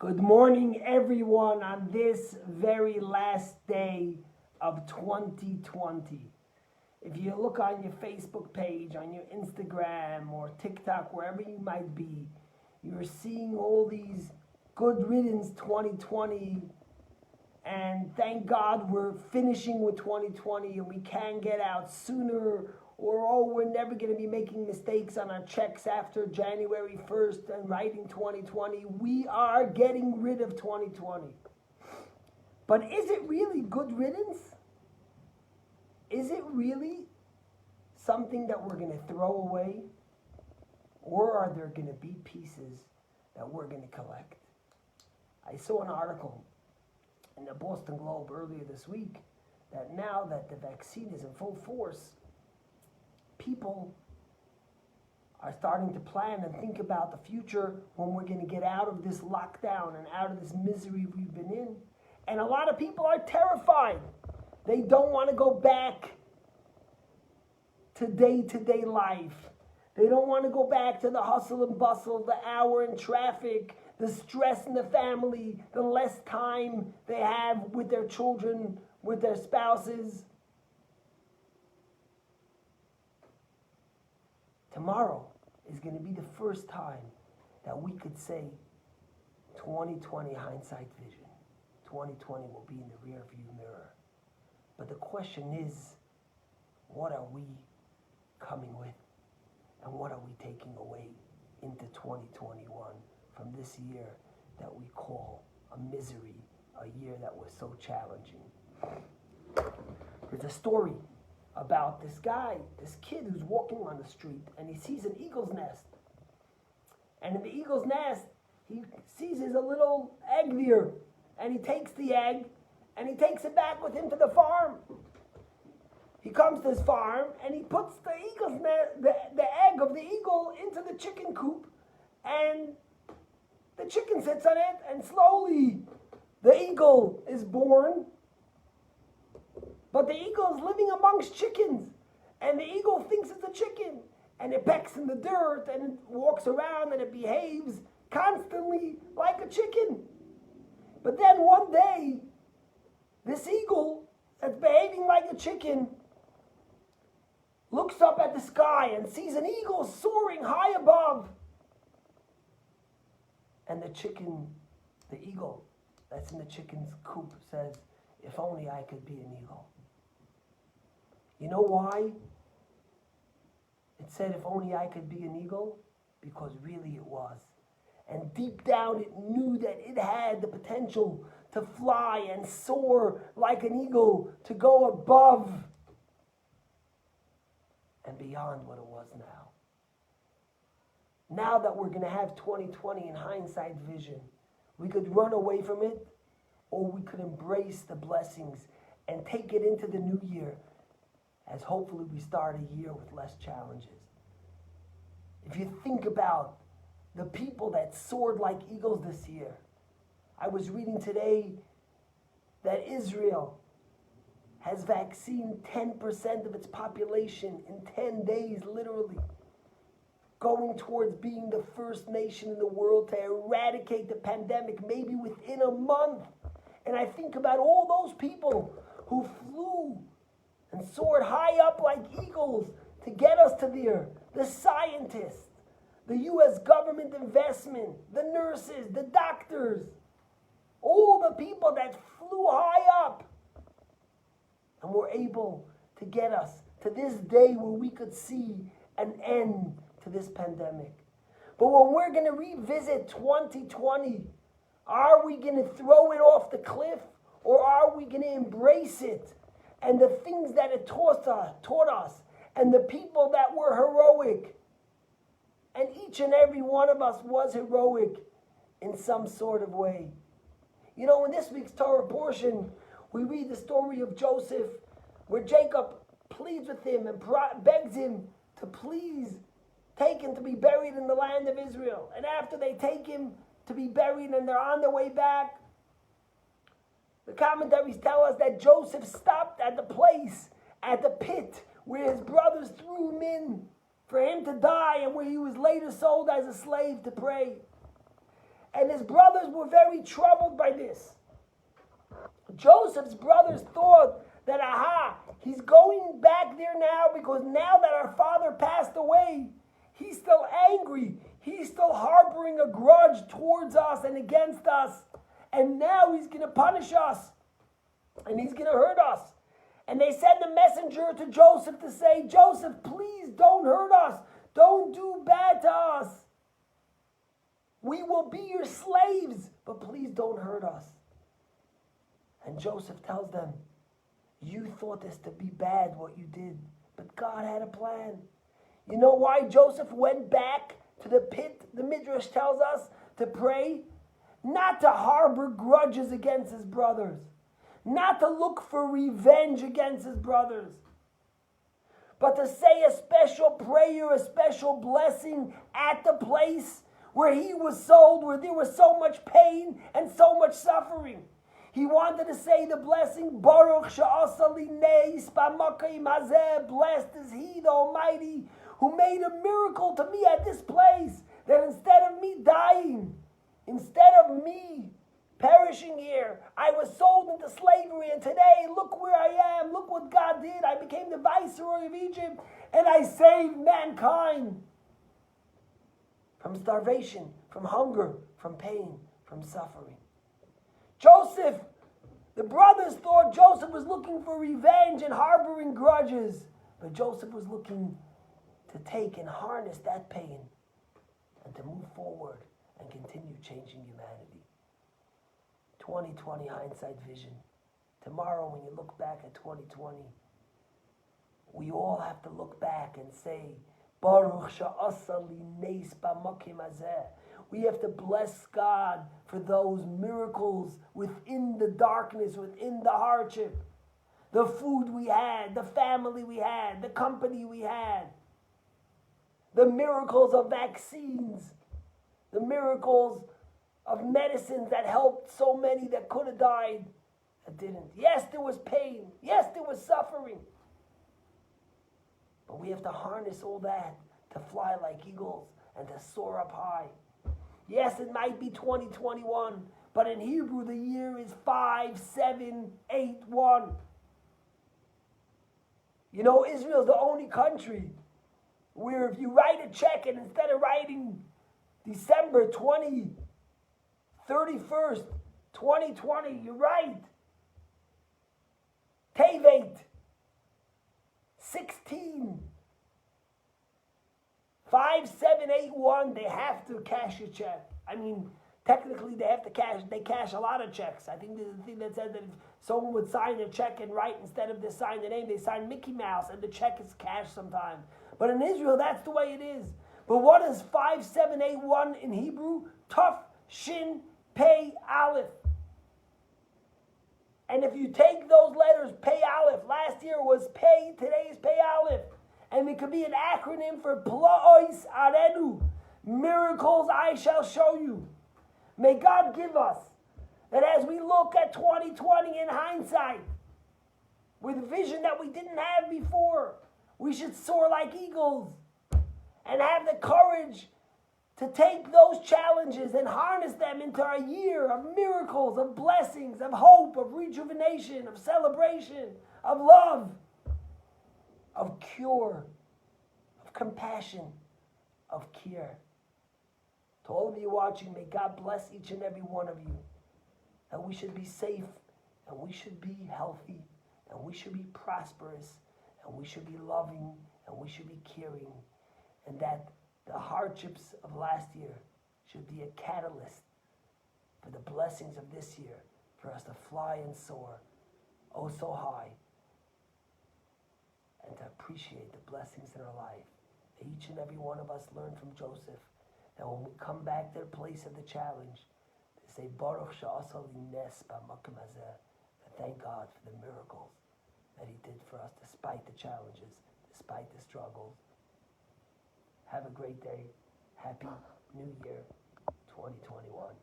Good morning, everyone, on this very last day of 2020. If you look on your Facebook page, on your Instagram or TikTok, wherever you might be, you're seeing all these good riddance 2020. And thank God we're finishing with 2020 and we can get out sooner, or we're never going to be making mistakes on our checks after January 1st and writing 2020. We are getting rid of 2020. But is it really good riddance? Is it really something that we're going to throw away? Or are there going to be pieces that we're going to collect? I saw an article in the Boston Globe earlier this week that now that the vaccine is in full force, people are starting to plan and think about the future when we're going to get out of this lockdown and out of this misery we've been in. And a lot of people are terrified. They don't want to go back to day-to-day life. They don't want to go back to the hustle and bustle, the hour in traffic, the stress in the family, the less time they have with their children, with their spouses. Tomorrow is going to be the first time that we could say 2020 hindsight vision. 2020 will be in the rear view mirror. But the question is, what are we coming with? And what are we taking away into 2021 from this year that we call a misery, a year that was so challenging? There's a story about this guy, this kid who's walking on the street and he sees an eagle's nest. And in the eagle's nest, he sees a little egg there. And he takes the egg and he takes it back with him to the farm. He comes to his farm and he puts the eagle's the egg of the eagle into the chicken coop, and the chicken sits on it, and slowly the eagle is born. But the eagle is living amongst chickens, and the eagle thinks it's a chicken, and it pecks in the dirt, and it walks around, and it behaves constantly like a chicken. But then one day, this eagle that's behaving like a chicken looks up at the sky and sees an eagle soaring high above. And the eagle that's in the chicken's coop says, "If only I could be an eagle." You know why it said, "If only I could be an eagle"? Because really it was. And deep down it knew that it had the potential to fly and soar like an eagle, to go above and beyond what it was now. Now that we're going to have 2020 in hindsight vision, we could run away from it, or we could embrace the blessings and take it into the new year, as hopefully we start a year with less challenges. If you think about the people that soared like eagles this year, I was reading today that Israel has vaccinated 10% of its population in 10 days, literally, going towards being the first nation in the world to eradicate the pandemic, maybe within a month. And I think about all those people who flew and soared high up like eagles to get us to there. The scientists, the U.S. government investment, the nurses, the doctors, all the people that flew high up and were able to get us to this day where we could see an end to this pandemic. But when we're going to revisit 2020, are we going to throw it off the cliff, or are we going to embrace it and the things that it taught us and the people that were heroic? And each and every one of us was heroic in some sort of way. You know, in this week's Torah portion, we read the story of Joseph, where Jacob pleads with him and begs him to please take him to be buried in the land of Israel. And after they take him to be buried and they're on their way back, the commentaries tell us that Joseph stopped at the place, at the pit, where his brothers threw him in for him to die, and where he was later sold as a slave to pray. And his brothers were very troubled by this. Joseph's brothers thought that, aha, he's going back there now because now that our father passed away, he's still angry. He's still harboring a grudge towards us and against us. And now he's going to punish us. And he's going to hurt us. And they send a messenger to Joseph to say, Joseph, please don't hurt us. Don't do bad to us. We will be your slaves, but please don't hurt us. And Joseph tells them, you thought this to be bad, what you did, but God had a plan. You know why Joseph went back to the pit, the Midrash tells us, to pray? Not to harbor grudges against his brothers. Not to look for revenge against his brothers. But to say a special prayer, a special blessing at the place where he was sold, where there was so much pain and so much suffering. He wanted to say the blessing, Baruch she'asa li neis b'makom hazeh, blessed is he, the Almighty, who made a miracle to me at this place, that instead of me dying, instead of me perishing here, I was sold into slavery, and today, look where I am, look what God did. I became the viceroy of Egypt, and I saved mankind from starvation, from hunger, from pain, from suffering. Joseph, the brothers thought Joseph was looking for revenge and harboring grudges. But Joseph was looking to take and harness that pain and to move forward and continue changing humanity. 2020 hindsight vision. Tomorrow when you look back at 2020, we all have to look back and say, Baruch she'asa li neis b'makom hazeh. We have to bless God for those miracles within the darkness, within the hardship. The food we had, the family we had, the company we had. The miracles of vaccines. The miracles of medicines that helped so many that could have died that didn't. Yes, there was pain. Yes, there was suffering. But we have to harness all that to fly like eagles and to soar up high. Yes, it might be 2021, but in Hebrew the year is 5781. You know, Israel is the only country where if you write a check and instead of writing December 31st, 2020, you write Tevet 5781, they have to cash a check. I mean, technically they have to cash a lot of checks. I think there's a thing that says that if someone would sign a check and write, instead of this sign the name, they sign Mickey Mouse and the check is cashed sometimes. But in Israel, that's the way it is. But what is 5781 in Hebrew? Tuf, Shin, Pei, Aleph. And if you take those letters, Pei, Aleph, last year was Pei, today is Pei, Aleph. And it could be an acronym for Pla'ois Arenu, miracles I shall show you. May God give us that as we look at 2020 in hindsight, with vision that we didn't have before, we should soar like eagles and have the courage to take those challenges and harness them into a year of miracles, of blessings, of hope, of rejuvenation, of celebration, of love, of cure, of compassion, of care. To all of you watching, may God bless each and every one of you. That we should be safe, and we should be healthy, and we should be prosperous, and we should be loving, and we should be caring. And that the hardships of last year should be a catalyst for the blessings of this year, for us to fly and soar, oh so high, and to appreciate the blessings in our life. May each and every one of us learn from Joseph that when we come back to the place of the challenge, to say, Baruch she'asa li neis b'makom hazeh, to thank God for the miracles that he did for us despite the challenges, despite the struggles. Have a great day. Happy New Year 2021.